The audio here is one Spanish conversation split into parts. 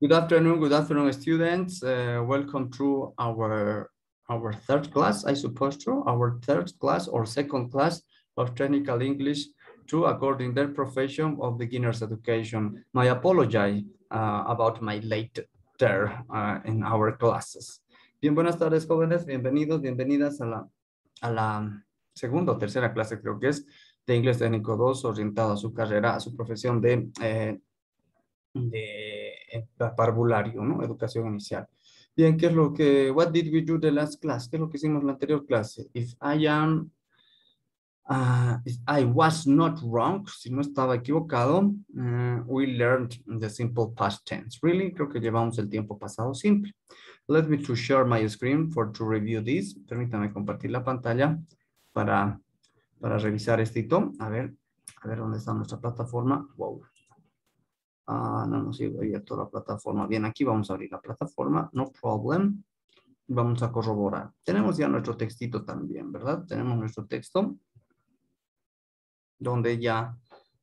Good afternoon, students. Welcome to our third class, I suppose, our third class or second class of Technical English 2 according their profession of beginners education. My apology about my late there in our classes. Bien, buenas tardes, jóvenes. Bienvenidos, bienvenidas a la segunda o tercera clase, creo que es, de Inglés Técnico 2, orientada a su carrera, a su profesión de parvulario, ¿no? Educación inicial. Bien, ¿qué es lo que, what did we do the last class? ¿Qué es lo que hicimos en la anterior clase? If I was not wrong, si no estaba equivocado, we learned the simple past tense. Really, creo que llevamos el tiempo pasado simple. Let me to share my screen to review this. Permítame compartir la pantalla para revisar esto. A ver dónde está nuestra plataforma. Wow. No nos sigue abierto la plataforma. Bien, aquí vamos a abrir la plataforma. No problem. Vamos a corroborar. Tenemos ya nuestro textito también, ¿verdad? Tenemos nuestro texto donde ya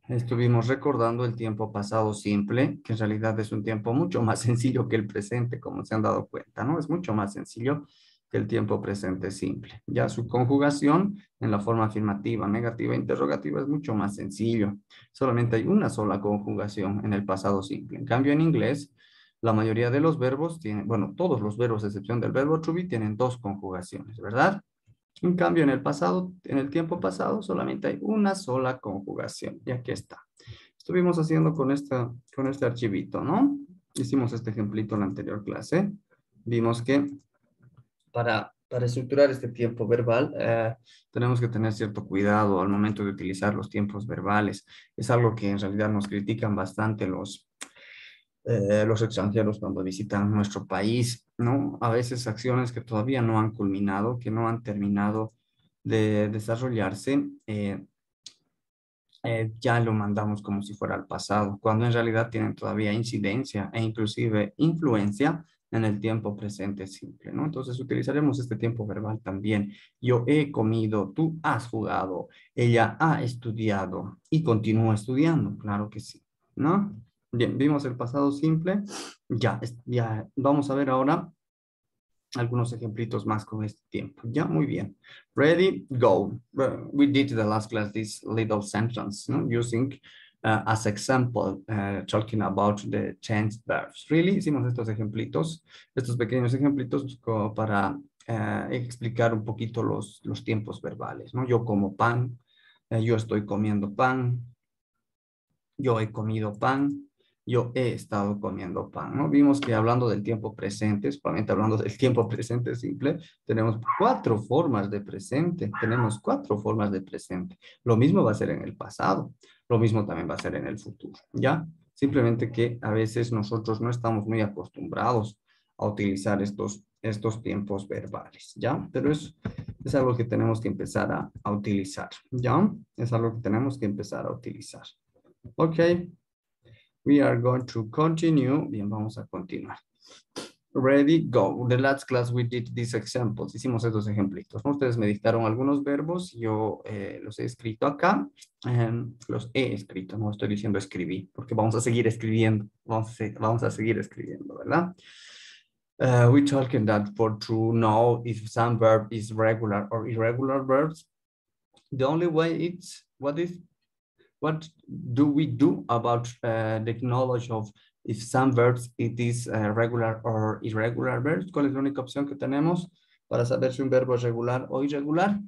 estuvimos recordando el tiempo pasado simple, que en realidad es un tiempo mucho más sencillo que el presente, como se han dado cuenta, ¿no? Es mucho más sencillo que el tiempo presente simple. Ya su conjugación en la forma afirmativa, negativa, interrogativa es mucho más sencillo. Solamente hay una sola conjugación en el pasado simple. En cambio, en inglés, la mayoría de los verbos tienen, bueno, todos los verbos, a excepción del verbo to be, tienen dos conjugaciones, ¿verdad? En cambio, en el pasado, en el tiempo pasado, solamente hay una sola conjugación. Y aquí está. Estuvimos haciendo con este archivito, ¿no? Hicimos este ejemplito en la anterior clase. Vimos que para estructurar este tiempo verbal, tenemos que tener cierto cuidado al momento de utilizar los tiempos verbales. Es algo que en realidad nos critican bastante los extranjeros cuando visitan nuestro país, ¿no? A veces acciones que todavía no han culminado, que no han terminado de desarrollarse, ya lo mandamos como si fuera al pasado, cuando en realidad tienen todavía incidencia e inclusive influencia en el tiempo presente simple, ¿no? Entonces utilizaremos este tiempo verbal también. Yo he comido, tú has jugado, ella ha estudiado y continúa estudiando, claro que sí, ¿no? Bien, vimos el pasado simple. Ya vamos a ver ahora algunos ejemplitos más con este tiempo. Ya, muy bien. Ready, go. We did the last class this little sentence, no? Using as example, talking about the changed verbs. Really, hicimos estos ejemplitos, estos pequeños ejemplitos como para explicar un poquito los tiempos verbales, ¿no? Yo como pan, yo estoy comiendo pan, yo he comido pan, yo he estado comiendo pan, ¿no? Vimos que hablando del tiempo presente, solamente hablando del tiempo presente simple, tenemos cuatro formas de presente, Lo mismo va a ser en el pasado, lo mismo también va a ser en el futuro, ¿ya? Simplemente que a veces nosotros no estamos muy acostumbrados a utilizar estos tiempos verbales, ¿ya? Pero es algo que tenemos que empezar a utilizar, ¿ya? Es algo que tenemos que empezar a utilizar. Okay, we are going to continue. Bien, vamos a continuar. Ready, go. The last class we did these examples. Hicimos estos ejemplitos, ¿no? Ustedes me dictaron algunos verbos. Yo los he escrito acá. Los he escrito, no estoy diciendo escribí, porque vamos a seguir escribiendo. Vamos a seguir escribiendo, ¿verdad? We talking that for to know if some verb is regular or irregular verbs. The only way it's what do we do about the knowledge of if some verbs it is regular or irregular verbs? ¿Cuál es la única opción que tenemos para saber si un verbo es regular o irregular?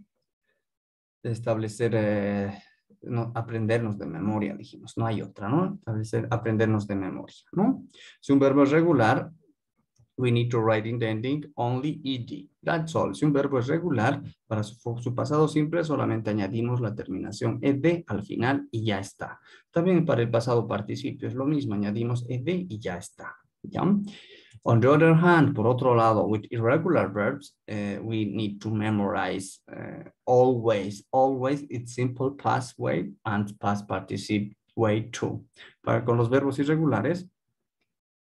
Establecer, no, aprendernos de memoria, dijimos, no hay otra, ¿no? Aprendernos de memoria, ¿no? Si un verbo es regular, we need to write in the ending only ed. That's all. Si un verbo es regular, para su pasado simple solamente añadimos la terminación ed al final y ya está. También para el pasado participio es lo mismo, añadimos ed y ya está. ¿Ya? On the other hand, por otro lado, with irregular verbs, we need to memorize always its simple past way and past participle way too. Con los verbos irregulares,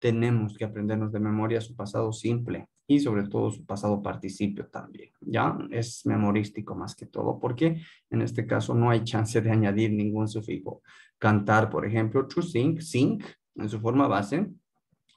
tenemos que aprendernos de memoria su pasado simple y sobre todo su pasado participio también, ¿ya? Es memorístico más que todo porque en este caso no hay chance de añadir ningún sufijo. Cantar, por ejemplo, to sing, sing, en su forma base,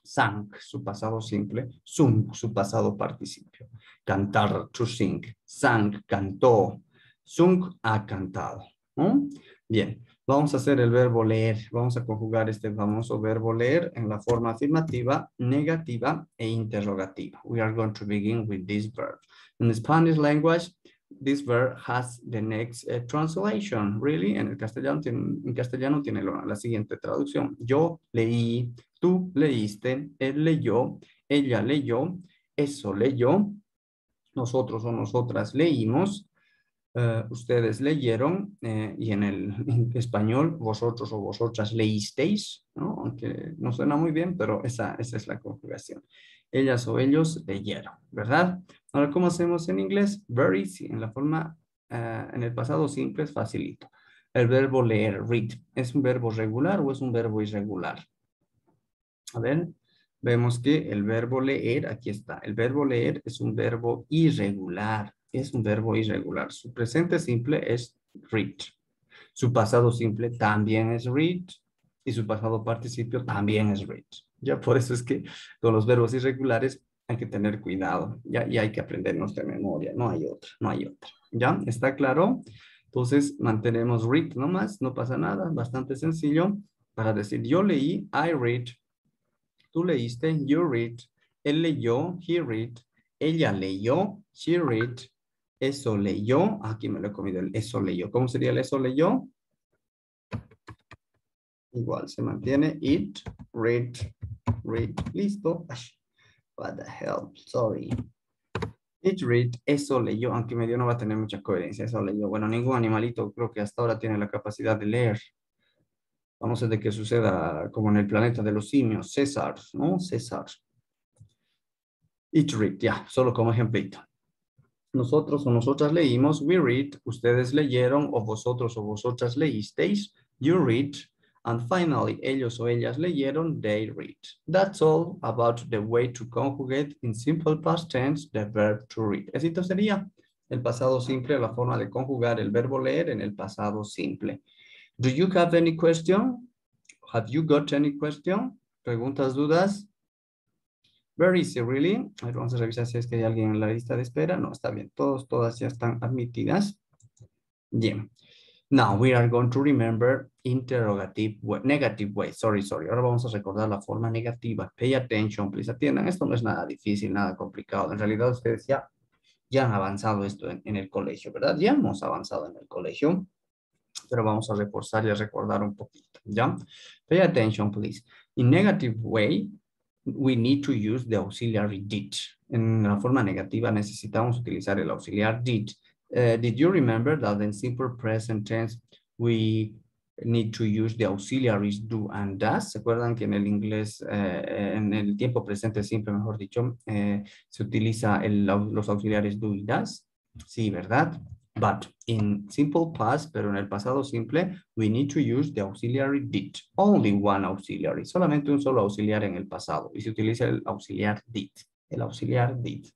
Sang, su pasado simple. Sung, su pasado participio. Cantar, to sing. Sang, cantó. Sung, ha cantado. ¿No? Bien, vamos a hacer el verbo leer. Vamos a conjugar este famoso verbo leer en la forma afirmativa, negativa e interrogativa. We are going to begin with this verb. In the Spanish language, this verb has the next translation. Really, en castellano tiene la siguiente traducción. Yo leí, tú leíste, él leyó, ella leyó, eso leyó, nosotros o nosotras leímos, ustedes leyeron y en el español vosotros o vosotras leísteis, ¿no? Aunque no suena muy bien, pero esa es la conjugación. Ellas o ellos leyeron, ¿verdad? Ahora, ¿cómo hacemos en inglés? Very easy. En la forma, en el pasado simple es facilito. El verbo leer, read, ¿es un verbo regular o es un verbo irregular? A ver, vemos que el verbo leer, aquí está. El verbo leer es un verbo irregular. Es un verbo irregular. Su presente simple es read. Su pasado simple también es read. Y su pasado participio también es read. Ya por eso es que con los verbos irregulares hay que tener cuidado. Ya, y hay que aprendernos de memoria. No hay otra, no hay otra. ¿Ya? ¿Está claro? Entonces mantenemos read nomás. No pasa nada. Bastante sencillo. Para decir yo leí, I read. Tú leíste, you read. Él leyó, he read. Ella leyó, she read. Eso leyó. Aquí me lo he comido el eso leyó. ¿Cómo sería el eso leyó? Igual se mantiene. It, read, read. Listo. What the hell? Sorry. It read, eso leyó. Aunque medio no va a tener mucha coherencia. Eso leyó. Bueno, ningún animalito creo que hasta ahora tiene la capacidad de leer. Vamos a ver que suceda como en el planeta de los simios. César, ¿no? César. It read, ya, solo como ejemplito. Nosotros o nosotras leímos, we read, ustedes leyeron, o vosotros o vosotras leísteis, you read, and finally, ellos o ellas leyeron, they read. That's all about the way to conjugate in simple past tense the verb to read. Esto sería el pasado simple, la forma de conjugar el verbo leer en el pasado simple. Do you have any question? Have you got any question? ¿Preguntas, dudas? Very easy, really. A ver, vamos a revisar si es que hay alguien en la lista de espera. No, está bien. Todas ya están admitidas. Bien. Now we are going to remember interrogative way, negative way. Sorry. Ahora vamos a recordar la forma negativa. Pay attention, please. Atiendan. Esto no es nada difícil, nada complicado. En realidad ustedes ya han avanzado esto en el colegio, ¿verdad? Ya hemos avanzado en el colegio, pero vamos a reforzar y a recordar un poquito, ¿ya? Pay attention, please. In negative way, we need to use the auxiliary did. En la forma negativa necesitamos utilizar el auxiliar did. Did you remember that in simple present tense we need to use the auxiliaries do and does? ¿Se acuerdan que en el inglés, en el tiempo presente simple, mejor dicho, se utiliza los auxiliares do y does? Sí, ¿verdad? But in simple past, pero en el pasado simple, we need to use the auxiliary did. Only one auxiliary. Solamente un solo auxiliar en el pasado. Y se utiliza el auxiliar did. El auxiliar did.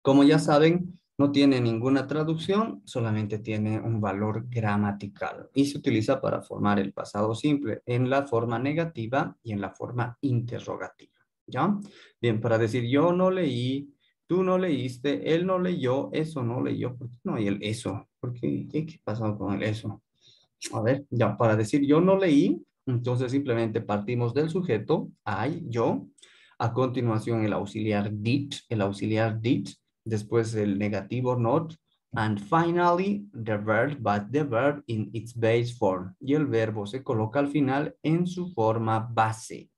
Como ya saben, no tiene ninguna traducción, solamente tiene un valor gramatical. Y se utiliza para formar el pasado simple en la forma negativa y en la forma interrogativa. ¿Ya? Bien, para decir yo no leí, tú no leíste, él no leyó, eso no leyó. ¿Por qué no hay el eso? ¿Por qué? ¿Qué pasó con el eso? A ver, ya para decir yo no leí, entonces simplemente partimos del sujeto, I, yo. A continuación el auxiliar did, después el negativo not, and finally the verb, but the verb in its base form. Y el verbo se coloca al final en su forma base,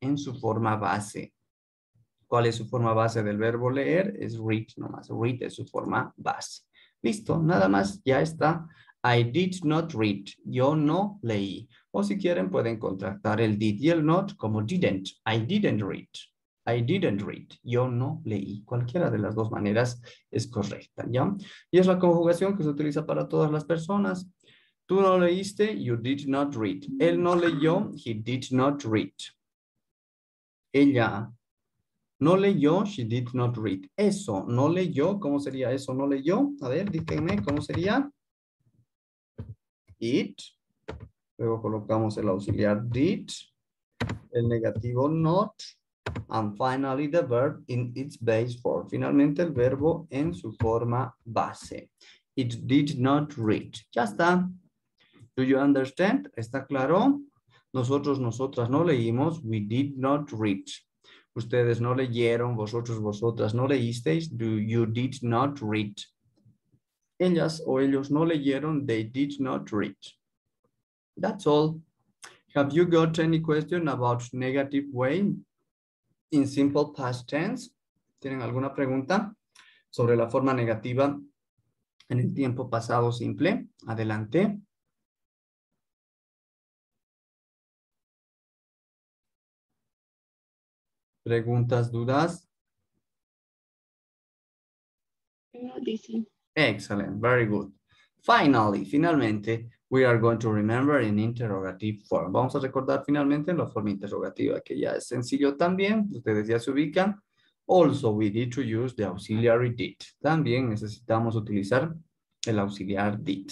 ¿Cuál es su forma base del verbo leer? Es read nomás. Read es su forma base. Listo, nada más, ya está. I did not read. Yo no leí. O si quieren pueden contractar el did y el not como didn't. I didn't read. I didn't read. Yo no leí. Cualquiera de las dos maneras es correcta, ¿ya? Y es la conjugación que se utiliza para todas las personas. Tú no leíste, you did not read. Él no leyó, he did not read. Ella no leyó, she did not read. Eso, no leyó, ¿cómo sería eso? No leyó. A ver, díganme, ¿cómo sería? It. Luego colocamos el auxiliar did. el negativo not, and finally the verb in its base form. Finalmente el verbo en su forma base. It did not reach. Ya está. Do you understand? ¿Está claro? Nosotros, nosotras no leímos. We did not reach. Ustedes no leyeron. Vosotros, vosotras no leísteis. You did not read. Ellas o ellos no leyeron. They did not read. That's all. Have you got any question about negative way in simple past tense? ¿Tienen alguna pregunta sobre la forma negativa en el tiempo pasado simple? Adelante. ¿Preguntas, dudas? No dicen. Excellent, very good. Finally, finalmente, we are going to remember in interrogative form. Vamos a recordar finalmente en la forma interrogativa, que ya es sencillo también. Ustedes ya se ubican. Also, we need to use the auxiliary did. También necesitamos utilizar el auxiliar did.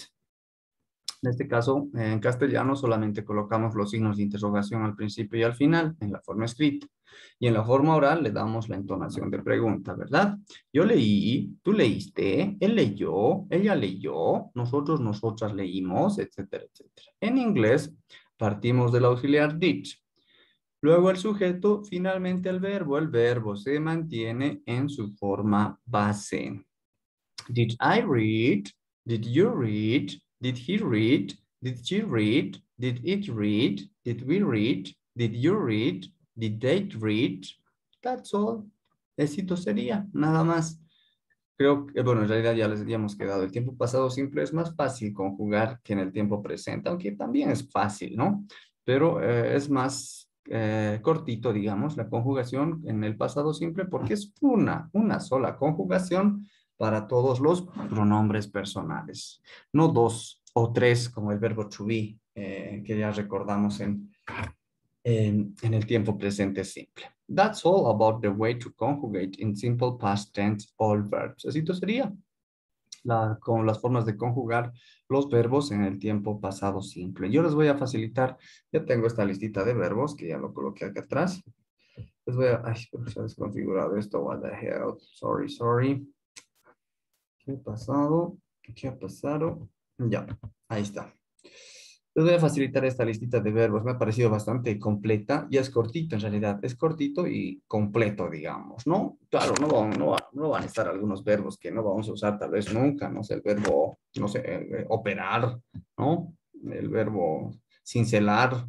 En este caso, en castellano solamente colocamos los signos de interrogación al principio y al final en la forma escrita. Y en la forma oral le damos la entonación de pregunta, ¿verdad? Yo leí, tú leíste, él leyó, ella leyó, nosotros, nosotras leímos, etcétera, etcétera. En inglés partimos del auxiliar did. Luego el sujeto, finalmente el verbo se mantiene en su forma base. Did I read? Did you read? Did he read? Did she read? Did it read? Did we read? Did you read? Did they read? That's all. Éxito sería, nada más. Creo que, bueno, en realidad ya les habíamos quedado. El tiempo pasado simple es más fácil conjugar que en el tiempo presente, aunque también es fácil, ¿no? Pero es más cortito, digamos, la conjugación en el pasado simple porque es una sola conjugación para todos los pronombres personales. No dos o tres como el verbo to be, que ya recordamos en el tiempo presente simple. That's all about the way to conjugate in simple past tense all verbs. Así sería con las formas de conjugar los verbos en el tiempo pasado simple. Yo les voy a facilitar, ya tengo esta listita de verbos que ya lo coloqué acá atrás. Les voy a, ay, se ha desconfigurado esto, what the hell, sorry. ¿Qué ha pasado? ¿Qué ha pasado? Ya, ahí está. Les voy a facilitar esta listita de verbos. Me ha parecido bastante completa. Ya es cortito en realidad. Es cortito y completo, digamos, ¿no? Claro, no van a estar algunos verbos que no vamos a usar tal vez nunca. No sé, el verbo, no sé, operar, ¿no? El verbo cincelar,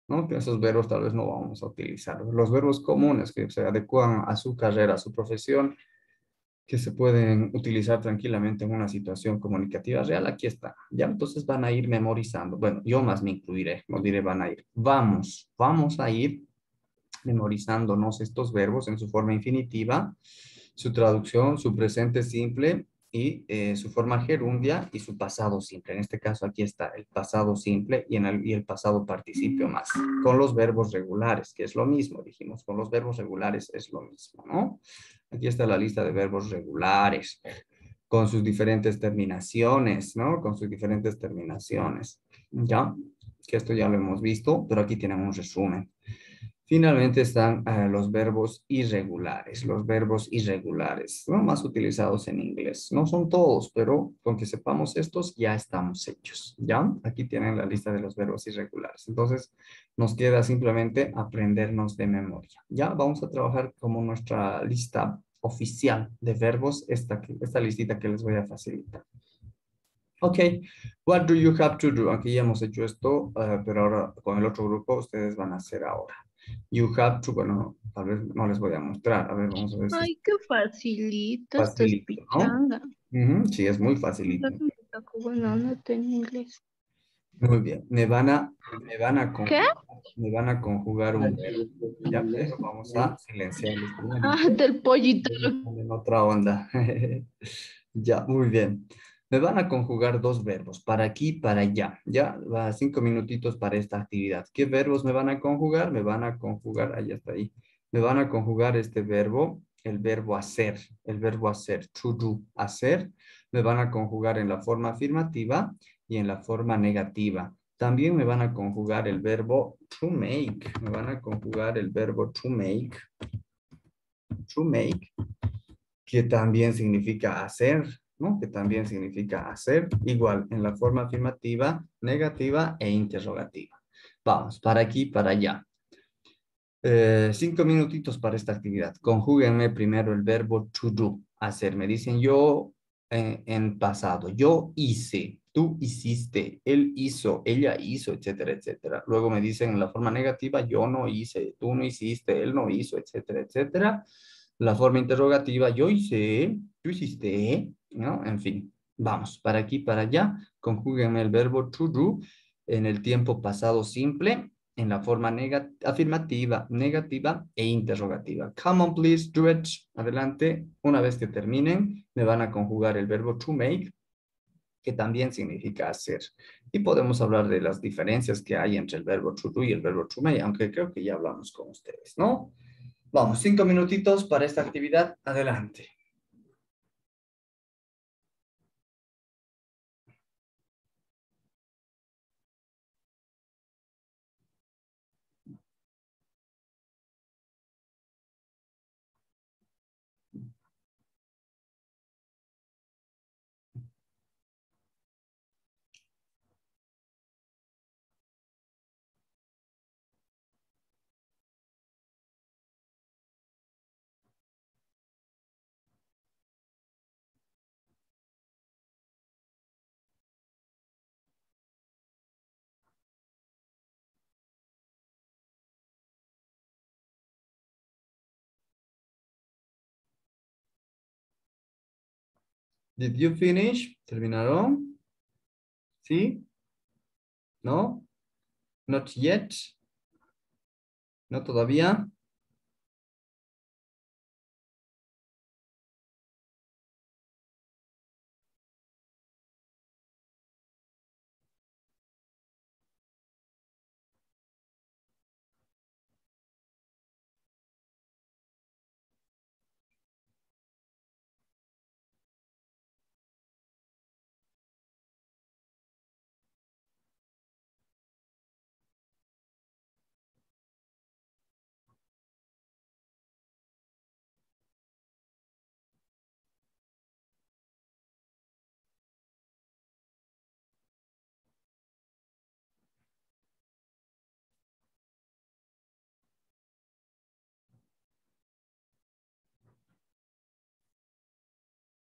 ¿no? Que esos verbos tal vez no vamos a utilizar. Los verbos comunes que se adecuan a su carrera, a su profesión, que se pueden utilizar tranquilamente en una situación comunicativa real, aquí está. Ya entonces van a ir memorizando. Bueno, yo más me incluiré, no diré van a ir. Vamos a ir memorizándonos estos verbos en su forma infinitiva, su traducción, su presente simple y su forma gerundia y su pasado simple. En este caso aquí está el pasado simple y el pasado participio más. Con los verbos regulares, que es lo mismo, dijimos, con los verbos regulares es lo mismo, ¿no? Aquí está la lista de verbos regulares con sus diferentes terminaciones, ¿no? Con sus diferentes terminaciones, ¿ya? Que esto ya lo hemos visto, pero aquí tienen un resumen. Finalmente están los verbos irregulares, ¿no? Más utilizados en inglés. No son todos, pero con que sepamos estos ya estamos hechos, ¿ya? Aquí tienen la lista de los verbos irregulares. Entonces, nos queda simplemente aprendernos de memoria. Ya vamos a trabajar como nuestra lista oficial de verbos, esta listita que les voy a facilitar. Ok, what do you have to do? Aquí ya hemos hecho esto, pero ahora con el otro grupo ustedes van a hacer ahora. You have to, bueno, tal vez no les voy a mostrar. A ver, vamos a ver si es Ay, qué facilito, estás facilito, ¿no? pichanga. Sí, es muy facilito. Bueno, no tengo inglés. Muy bien. Me van a ¿Qué? conjugar, me van a conjugar un verbo. Ya, pero vamos a silenciarlos primero. Ah, del pollito. En otra onda. Ya, muy bien. Me van a conjugar dos verbos, para aquí y para allá. Ya, va 5 minutitos para esta actividad. ¿Qué verbos me van a conjugar? Me van a conjugar, ahí está ahí. Me van a conjugar este verbo, el verbo hacer, to do, hacer. Me van a conjugar en la forma afirmativa y en la forma negativa. También me van a conjugar el verbo to make. Me van a conjugar el verbo to make. To make, que también significa hacer, ¿no? Que también significa hacer, igual en la forma afirmativa, negativa e interrogativa. Vamos, para aquí, para allá. 5 minutitos para esta actividad. Conjúguenme primero el verbo to do, hacer. Me dicen yo en pasado. Yo hice, tú hiciste, él hizo, ella hizo, etcétera, etcétera. Luego me dicen en la forma negativa, yo no hice, tú no hiciste, él no hizo, etcétera, etcétera. La forma interrogativa, yo hice, tú hiciste, ¿no? En fin, vamos, para aquí, para allá. Conjúguenme el verbo to do en el tiempo pasado simple en la forma afirmativa, negativa e interrogativa. Come on, please, do it. Adelante. Una vez que terminen, me van a conjugar el verbo to make, que también significa hacer. Y podemos hablar de las diferencias que hay entre el verbo to do y el verbo to make, aunque creo que ya hablamos con ustedes, ¿no? Vamos, 5 minutitos para esta actividad. Adelante. Did you finish? ¿Terminaron? ¿Sí? ¿No? Not yet. ¿No todavía?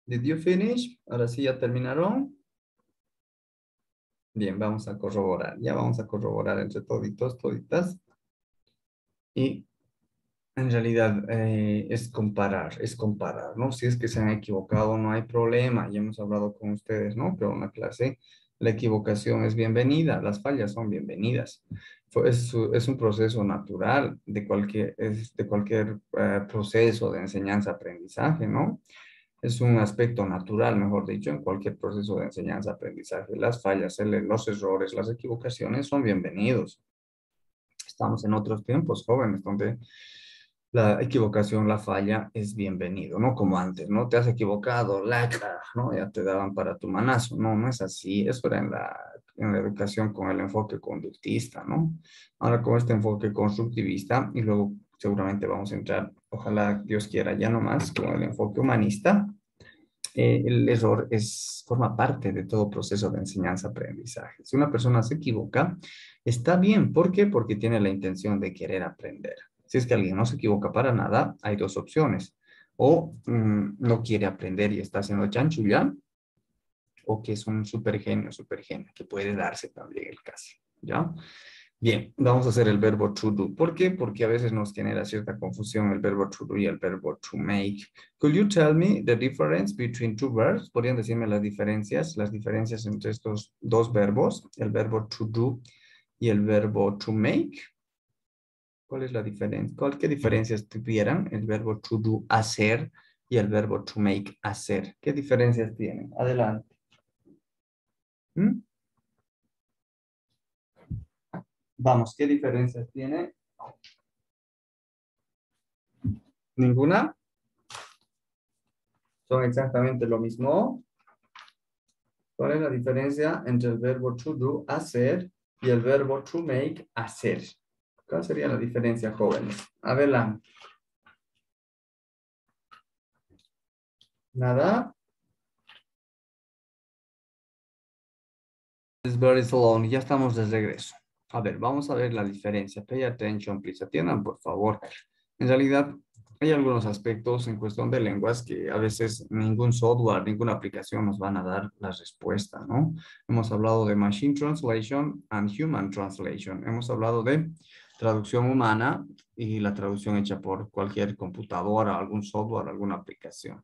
Did you finish? Ahora sí, ¿ya terminaron? Bien, vamos a corroborar. Ya vamos a corroborar entre toditos, toditas. Y en realidad es comparar, ¿no? Si es que se han equivocado, no hay problema. Ya hemos hablado con ustedes, ¿no? Pero en la clase, la equivocación es bienvenida, las fallas son bienvenidas. Es un proceso natural de cualquier proceso de enseñanza-aprendizaje, ¿no? Es un aspecto natural, mejor dicho, en cualquier proceso de enseñanza-aprendizaje. Las fallas, los errores, las equivocaciones son bienvenidos. Estamos en otros tiempos, jóvenes, donde la equivocación, la falla es bienvenido, no como antes, ¿no? Te has equivocado, lacra, ¿no? Ya te daban para tu manazo. No, no es así. Eso era en la educación con el enfoque conductista, ¿no? Ahora con este enfoque constructivista y luego seguramente vamos a entrar, ojalá Dios quiera, ya no más, con el enfoque humanista. El error forma parte de todo proceso de enseñanza-aprendizaje. Si una persona se equivoca, está bien. ¿Por qué? Porque tiene la intención de querer aprender. Si es que alguien no se equivoca para nada, hay dos opciones. O no quiere aprender y está haciendo chanchulla, o que es un super genio, que puede darse también el caso, ¿ya? Bien, vamos a hacer el verbo to do. ¿Por qué? Porque a veces nos genera cierta confusión el verbo to do y el verbo to make. Could you tell me the difference between two verbs? ¿Podrían decirme las diferencias entre estos dos verbos, el verbo to do y el verbo to make? ¿Cuál es la diferencia? ¿Qué diferencias tuvieran el verbo to do, hacer, y el verbo to make, hacer? ¿Qué diferencias tienen? Adelante. ¿Mm? Vamos, ¿qué diferencias tiene? ¿Ninguna? ¿Son exactamente lo mismo? ¿Cuál es la diferencia entre el verbo to do, hacer, Y el verbo to make, hacer. ¿Cuál sería la diferencia, jóvenes? Adelante. Nada. It's very slow. Ya estamos de regreso. A ver, vamos a ver la diferencia. Pay attention, please. Atiendan, por favor. En realidad, hay algunos aspectos en cuestión de lenguas que a veces ningún software, ninguna aplicación nos van a dar la respuesta, ¿no? Hemos hablado de Machine Translation and Human Translation. Hemos hablado de traducción humana y la traducción hecha por cualquier computadora, algún software, alguna aplicación.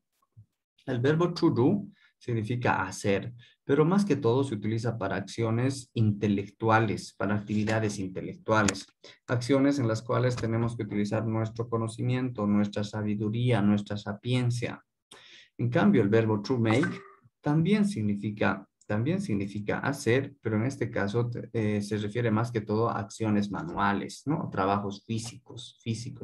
El verbo to do significa hacer, pero más que todo se utiliza para acciones intelectuales, para actividades intelectuales. Acciones en las cuales tenemos que utilizar nuestro conocimiento, nuestra sabiduría, nuestra sapiencia. En cambio, el verbo to make también significa hacer, pero en este caso se refiere más que todo a acciones manuales, ¿no? Trabajos físicos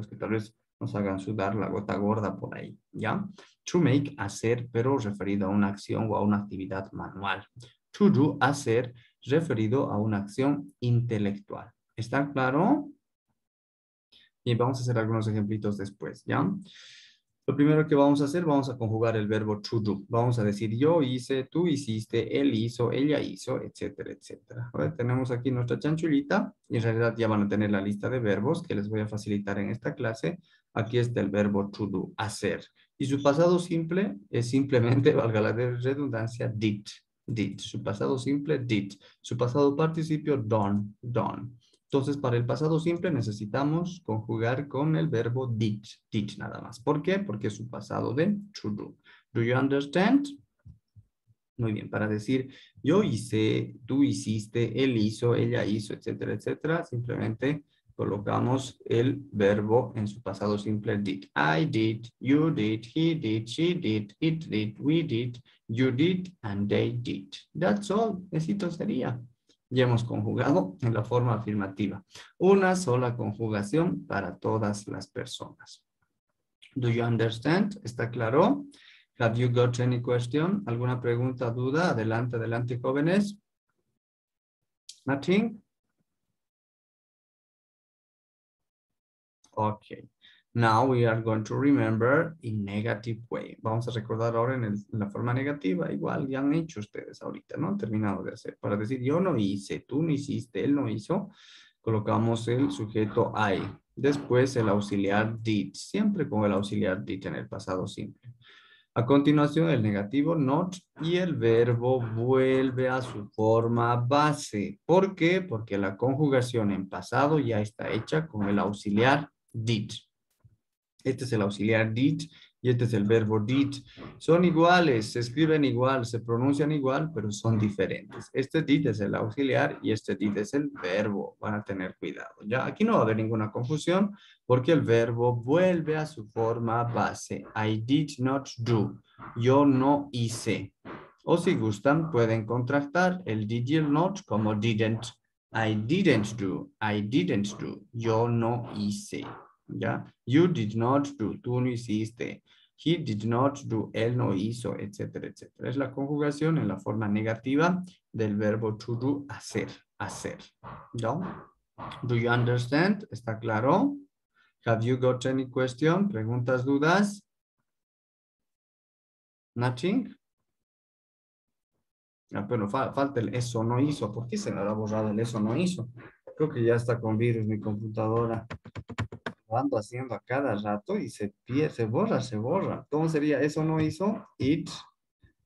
que tal vez nos hagan sudar la gota gorda por ahí, ¿ya? To make, hacer, pero referido a una acción o a una actividad manual. To do, hacer, referido a una acción intelectual. ¿Está claro? Y vamos a hacer algunos ejemplitos después, ¿ya? Lo primero que vamos a hacer, vamos a conjugar el verbo to do. Vamos a decir yo hice, tú hiciste, él hizo, ella hizo, etcétera, etcétera. A ver, tenemos aquí nuestra chanchullita y en realidad ya van a tener la lista de verbos que les voy a facilitar en esta clase. Aquí está el verbo to do, hacer. Y su pasado simple es simplemente, valga la redundancia, did. Did. Su pasado simple, did. Su pasado participio, done. Done. Entonces, para el pasado simple necesitamos conjugar con el verbo did nada más. ¿Por qué? Porque es su pasado de to do. Do you understand? Muy bien, para decir yo hice, tú hiciste, él hizo, ella hizo, etcétera, etcétera, simplemente colocamos el verbo en su pasado simple did. I did, you did, he did, she did, it did, we did, you did, and they did. That's all. Eso sería. Ya hemos conjugado en la forma afirmativa. Una sola conjugación para todas las personas. Do you understand? ¿Está claro? Have you got any question? ¿Alguna pregunta, duda? Adelante, adelante, jóvenes. Nothing? Okay. Now we are going to remember in negative way. Vamos a recordar ahora en la forma negativa. Igual ya han hecho ustedes ahorita, ¿no? Han terminado de hacer. Para decir yo no hice, tú no hiciste, él no hizo, colocamos el sujeto I. Después el auxiliar did. Siempre con el auxiliar did en el pasado simple. A continuación el negativo not y el verbo vuelve a su forma base. ¿Por qué? Porque la conjugación en pasado ya está hecha con el auxiliar did. Este es el auxiliar did y este es el verbo did. Son iguales, se escriben igual, se pronuncian igual, pero son diferentes. Este did es el auxiliar y este did es el verbo. Van a tener cuidado. Ya aquí no va a haber ninguna confusión porque el verbo vuelve a su forma base. I did not do. Yo no hice. O si gustan, pueden contrastar el did y el not como didn't. I didn't do. I didn't do. Yo no hice. ¿Ya? You did not do, tú no hiciste. He did not do, él no hizo, etcétera, etcétera. Es la conjugación en la forma negativa del verbo to do, hacer, hacer. ¿Ya? Do you understand? ¿Está claro? Have you got any question? ¿Preguntas, dudas? Nothing? Ah, pero falta el eso no hizo. ¿Por qué se me habrá borrado el eso no hizo? Creo que ya está con virus mi computadora. Ando haciendo a cada rato y se pierde, se borra. ¿Cómo sería? Eso no hizo. It.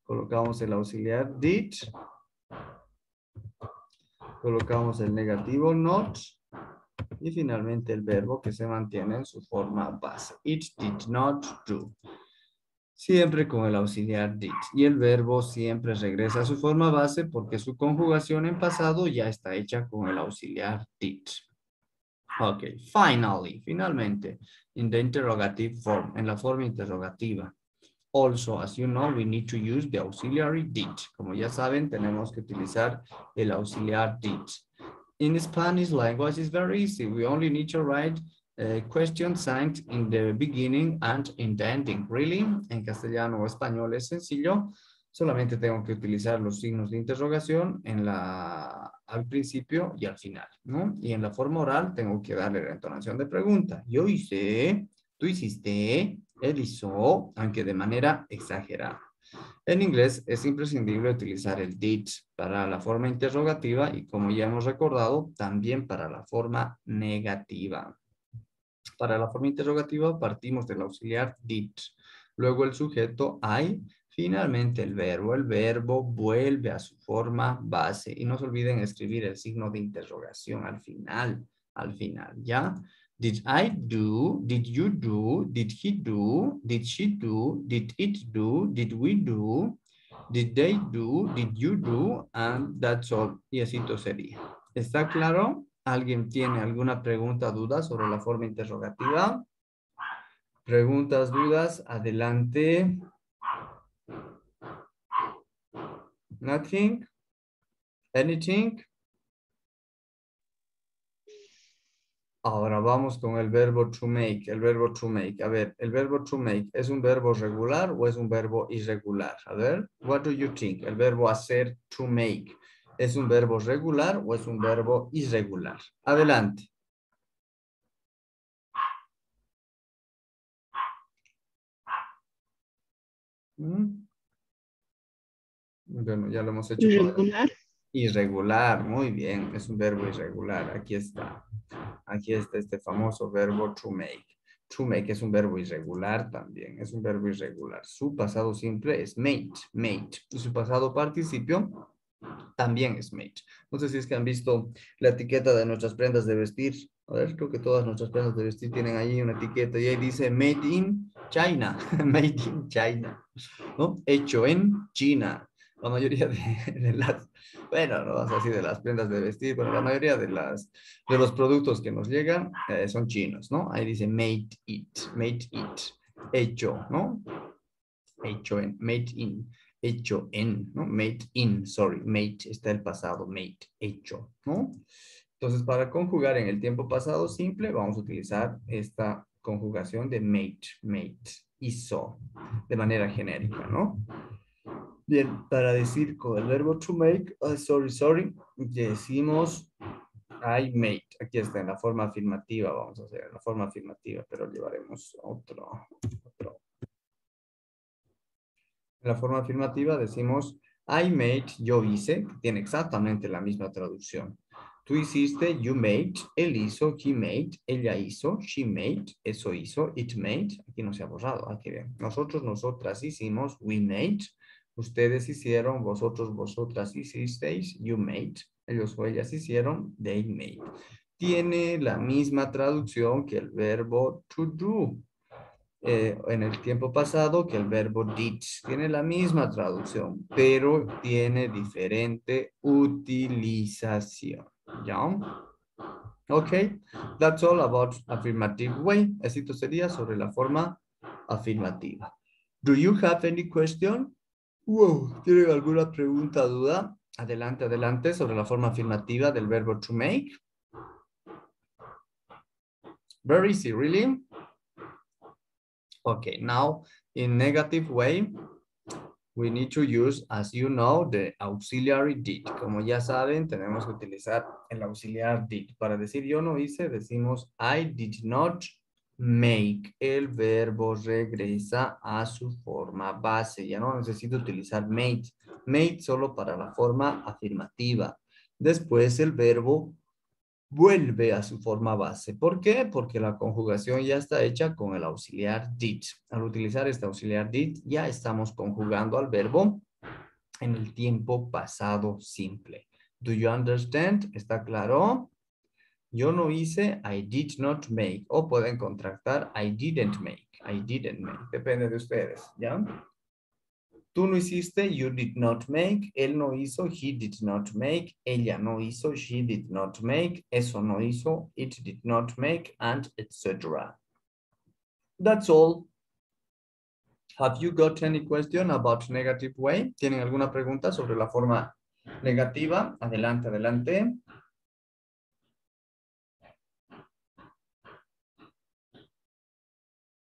Colocamos el auxiliar did. Colocamos el negativo not. Y finalmente el verbo que se mantiene en su forma base. It did not do. Siempre con el auxiliar did. Y el verbo siempre regresa a su forma base porque su conjugación en pasado ya está hecha con el auxiliar did. Ok, finalmente, in the interrogative form, en la forma interrogativa. Also, as you know, we need to use the auxiliary did. Como ya saben, tenemos que utilizar el auxiliar did. In Spanish language, it's very easy. We only need to write question signs in the beginning and in the ending. Really, en castellano o español es sencillo. Solamente tengo que utilizar los signos de interrogación al principio y al final, ¿no? Y en la forma oral tengo que darle la entonación de pregunta. Yo hice, tú hiciste, él hizo, aunque de manera exagerada. En inglés es imprescindible utilizar el did para la forma interrogativa y, como ya hemos recordado, también para la forma negativa. Para la forma interrogativa partimos del auxiliar did, luego el sujeto I, finalmente el verbo. El verbo vuelve a su forma base y no se olviden escribir el signo de interrogación al final, ¿ya? Did I do? Did you do? Did he do? Did she do? Did it do? Did we do? Did they do? Did you do? And that's all. Y así todo sería. ¿Está claro? ¿Alguien tiene alguna pregunta, duda sobre la forma interrogativa? Preguntas, dudas, adelante. Nothing? Anything? Ahora vamos con el verbo to make. El verbo to make. A ver, el verbo to make, ¿es un verbo regular o es un verbo irregular? A ver, what do you think? El verbo hacer, to make, ¿es un verbo regular o es un verbo irregular? Adelante. ¿Mm? Bueno, ya lo hemos hecho con Irregular. irregular. Muy bien, es un verbo irregular. Aquí está. Aquí está este famoso verbo to make. To make es un verbo irregular también. Es un verbo irregular. Su pasado simple es made, made. Y su pasado participio también es made. No sé si es que han visto la etiqueta de nuestras prendas de vestir. A ver, creo que todas nuestras prendas de vestir tienen ahí una etiqueta y ahí dice Made in China. Made in China. ¿No? Hecho en China. La mayoría de las, bueno, no vamos a decir de las prendas de vestir, pero la mayoría de los productos que nos llegan son chinos, ¿no? Ahí dice made it, hecho, ¿no? Hecho en, made in, hecho en, ¿no? Made in, sorry, made, está el pasado, made, hecho, ¿no? Entonces, para conjugar en el tiempo pasado simple, vamos a utilizar esta conjugación de made, hizo, de manera genérica, ¿no? Bien, para decir con el verbo to make, sorry, decimos I made. Aquí está en la forma afirmativa, vamos a hacer en la forma afirmativa, pero llevaremos otro. En la forma afirmativa decimos I made, yo hice, que tiene exactamente la misma traducción. Tú hiciste, you made, él hizo, he made, ella hizo, she made, eso hizo, it made, aquí no se ha borrado, aquí ven. Nosotros, nosotras hicimos, we made, ustedes hicieron, vosotros, vosotras hicisteis, you made, ellos o ellas hicieron, they made. Tiene la misma traducción que el verbo to do. En el tiempo pasado que el verbo did. Tiene la misma traducción, pero tiene diferente utilización. ¿Ya? Ok, that's all about affirmative way. Esto sería sobre la forma afirmativa. Do you have any question? Wow, ¿tienen alguna pregunta, duda? Adelante, adelante, sobre la forma afirmativa del verbo to make. Very easy, really? Okay, now in negative way, we need to use, as you know, the auxiliary did. Como ya saben, tenemos que utilizar el auxiliar did. Para decir yo no hice, decimos I did not make. El verbo regresa a su forma base. Ya no necesito utilizar made. Made solo para la forma afirmativa. Después el verbo vuelve a su forma base. ¿Por qué? Porque la conjugación ya está hecha con el auxiliar did. Al utilizar este auxiliar did, ya estamos conjugando al verbo en el tiempo pasado simple. Do you understand? ¿Está claro? Yo no hice, I did not make. O pueden contractar, I didn't make. I didn't make. Depende de ustedes, ¿ya? Tú no hiciste, you did not make. Él no hizo, he did not make. Ella no hizo, she did not make. Eso no hizo, it did not make, and etc. That's all. Have you got any question about negative way? ¿Tienen alguna pregunta sobre la forma negativa? Adelante, adelante.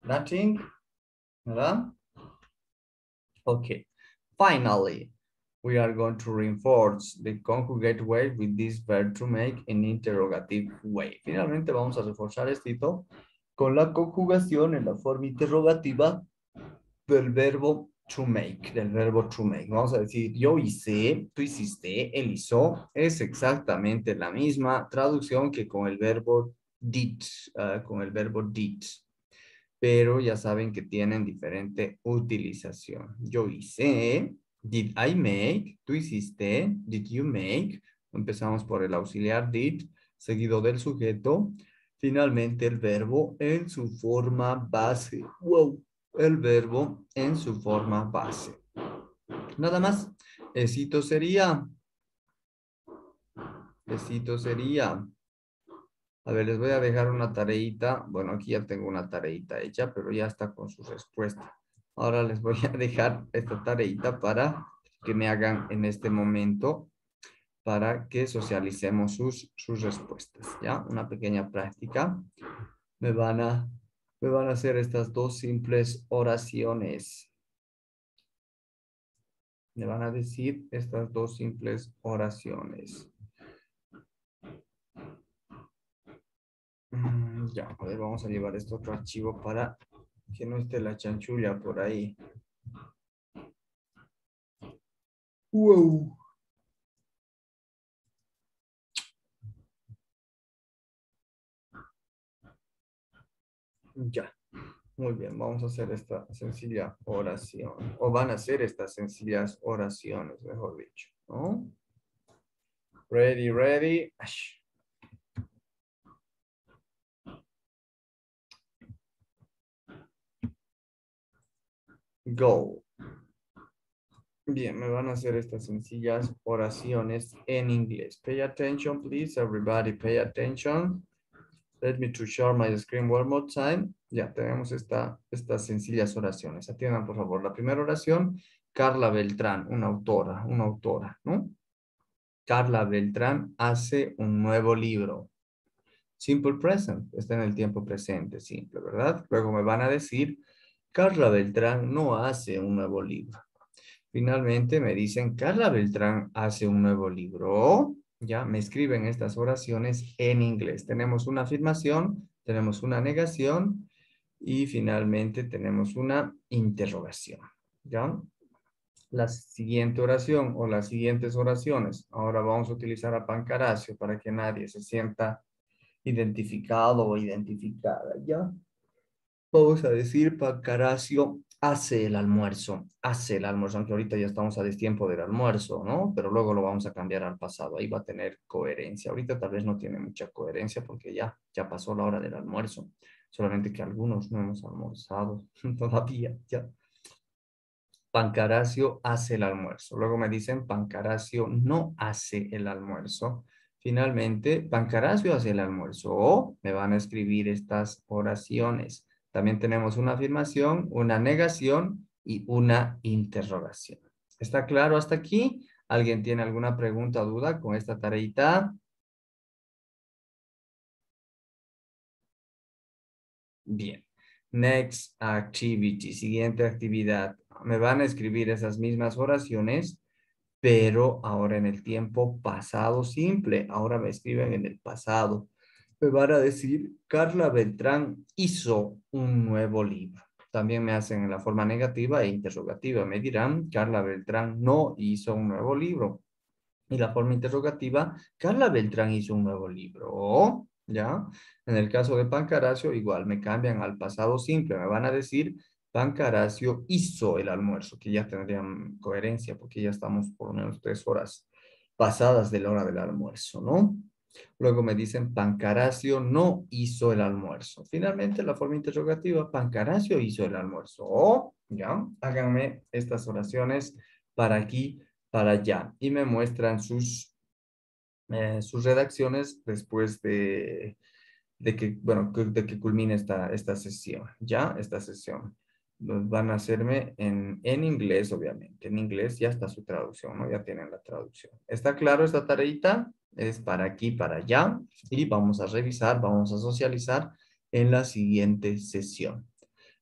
Nothing? ¿Verdad? Ok. Finally, we are going to reinforce the conjugate way with this verb to make in interrogative way. Finalmente vamos a reforzar esto con la conjugación en la forma interrogativa del verbo to make, Vamos a decir, yo hice, tú hiciste, él hizo. Es exactamente la misma traducción que con el verbo did, pero ya saben que tienen diferente utilización. Yo hice, did I make, tú hiciste, did you make. Empezamos por el auxiliar did, seguido del sujeto. Finalmente el verbo en su forma base. Wow, el verbo en su forma base. Nada más. Esito sería. A ver, les voy a dejar una tareita. Bueno, aquí ya tengo una tareita hecha, pero ya está con su respuesta. Ahora les voy a dejar esta tareita para que me hagan en este momento, para que socialicemos sus respuestas, ¿ya? Una pequeña práctica. Me van a hacer estas dos simples oraciones. Me van a decir estas dos simples oraciones. Ya, a ver, vamos a llevar este otro archivo para que no esté la chanchulla por ahí. Wow. Ya, muy bien, vamos a hacer esta sencilla oración, o van a hacer estas sencillas oraciones, mejor dicho, ¿no? Ready, ready. Go. Bien, me van a hacer estas sencillas oraciones en inglés. Pay attention, please, everybody, pay attention. Let me to share my screen one more time. Ya, tenemos estas sencillas oraciones. Atiendan, por favor. La primera oración, Carla Beltrán, una autora, ¿no? Carla Beltrán hace un nuevo libro. Simple present, está en el tiempo presente, simple, ¿verdad? Luego me van a decir, Carla Beltrán no hace un nuevo libro. Finalmente me dicen, Carla Beltrán hace un nuevo libro. Ya me escriben estas oraciones en inglés. Tenemos una afirmación, tenemos una negación y finalmente tenemos una interrogación. ¿Ya? La siguiente oración o las siguientes oraciones. Ahora vamos a utilizar a Pancaracio para que nadie se sienta identificado o identificada. ¿Ya? Vamos a decir, Pancaracio hace el almuerzo, aunque ahorita ya estamos a destiempo del almuerzo, ¿no? Pero luego lo vamos a cambiar al pasado, ahí va a tener coherencia. Ahorita tal vez no tiene mucha coherencia porque ya pasó la hora del almuerzo, solamente que algunos no hemos almorzado todavía, ya. Pancaracio hace el almuerzo. Luego me dicen, Pancaracio no hace el almuerzo. Finalmente, Pancaracio hace el almuerzo. O me van a escribir estas oraciones. También tenemos una afirmación, una negación y una interrogación. ¿Está claro hasta aquí? ¿Alguien tiene alguna pregunta o duda con esta tareita? Bien. Next activity. Siguiente actividad. Me van a escribir esas mismas oraciones, pero ahora en el tiempo pasado simple. Ahora me escriben en el pasado. Me van a decir, Carla Beltrán hizo un nuevo libro. También me hacen en la forma negativa e interrogativa. Me dirán, Carla Beltrán no hizo un nuevo libro. Y la forma interrogativa, Carla Beltrán hizo un nuevo libro. ¿Ya? En el caso de Pancaracio, igual me cambian al pasado simple. Me van a decir, Pancaracio hizo el almuerzo, que ya tendrían coherencia porque ya estamos por lo menos 3 horas pasadas de la hora del almuerzo, ¿no? Luego me dicen, Pancaracio no hizo el almuerzo. Finalmente, la forma interrogativa, Pancaracio hizo el almuerzo. ¿Ya? Háganme estas oraciones para aquí, para allá. Y me muestran sus redacciones después de que culmine esta sesión, ¿ya? Esta sesión. Van a hacerme en inglés, obviamente. En inglés ya está su traducción, ¿no? Ya tienen la traducción. ¿Está claro esta tareita? Es para aquí, para allá. Y vamos a revisar, vamos a socializar en la siguiente sesión.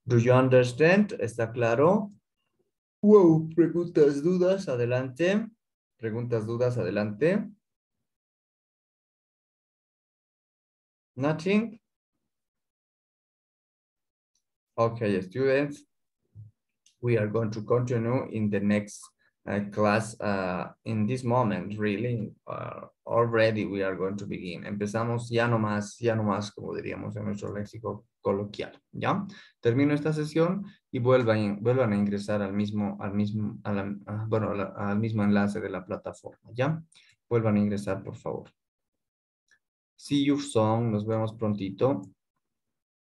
Do you understand? ¿Está claro? Wow, preguntas, dudas, adelante. Preguntas, dudas, adelante. Nothing? Okay, students, we are going to continue in the next class. In this moment, really, already we are going to begin. Empezamos ya nomás, como diríamos en nuestro léxico coloquial, ¿ya? Termino esta sesión y vuelvan a ingresar al mismo enlace de la plataforma, ¿ya? Vuelvan a ingresar, por favor. See you soon, nos vemos prontito.